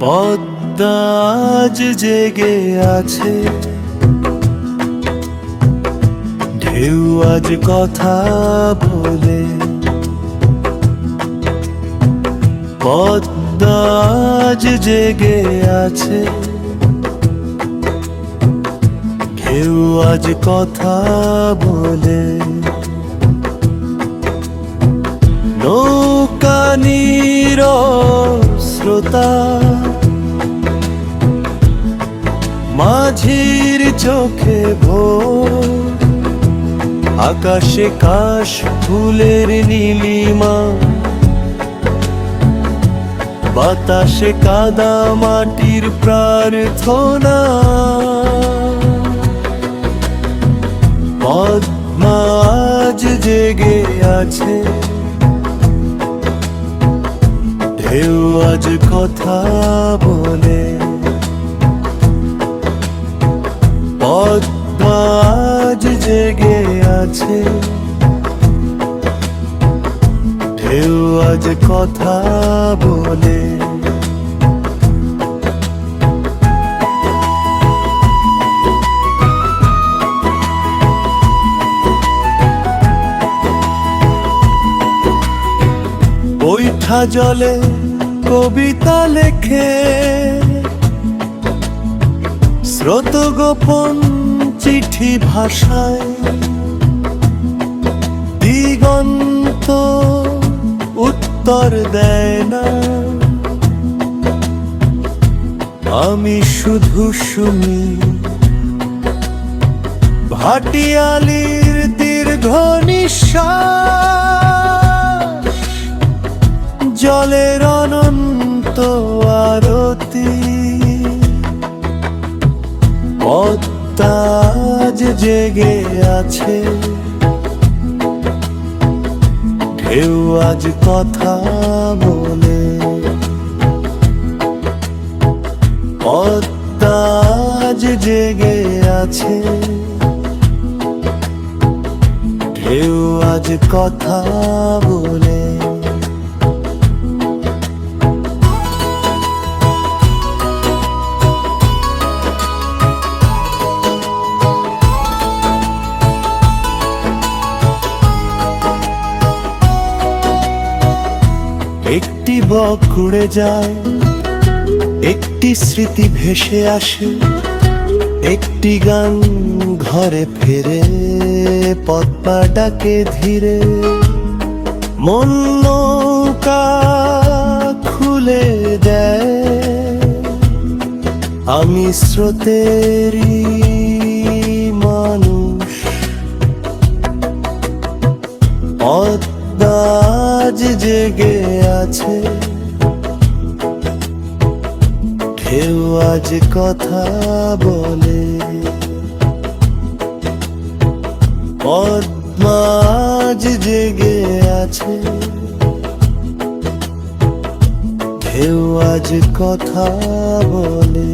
পদ্মা আজ জেগে আছে, ঢেউ আজ কথা বলে। পদ্মা আজ জেগে আছে, ঢেউ আজ কথা বলে। নৌকা নীরস্রোতা, মাঝির চোখে ভোর। আকাশে কাশ ফুলের নীলিমা, বাতাসে কাদা মাটির প্রার্থনা। পদ্মা আজ জেগে আছে, ঢেউ আজ কথা বলে। পদ্মা আজ জেগে আছে, ঢেউ আজ কথা বলে। বৈঠা জলে কবিতা লেখে, স্রোত গোপন চিঠি ভাষায়। দিগন্ত উত্তর দেয় না, আমি শুধু শুনি। ভাটিয়ালির দীর্ঘ নিঃশ্বাস, জলের অনন্ত আরতি। পদ্মা আজ জেগে আছে, ঢেউ আজ কথা বলে। পদ্মা আজ জেগে আছে, ঢেউ আজ কথা বলে। একটি বক উড়ে যায়, একটি স্মৃতি ভেসে আসে। একটি গান ঘরে ফেরে, পদ্মা ডাকে ধীরে। মন নৌকা খুলে দেয়, আমি স্রোতেরই মানুষ। পদ্মা আজ জেগে আছে, ঢেউ আজ কথা বলে। পদ্মা আজ জেগে আছে, ঢেউ আজ কথা বলে।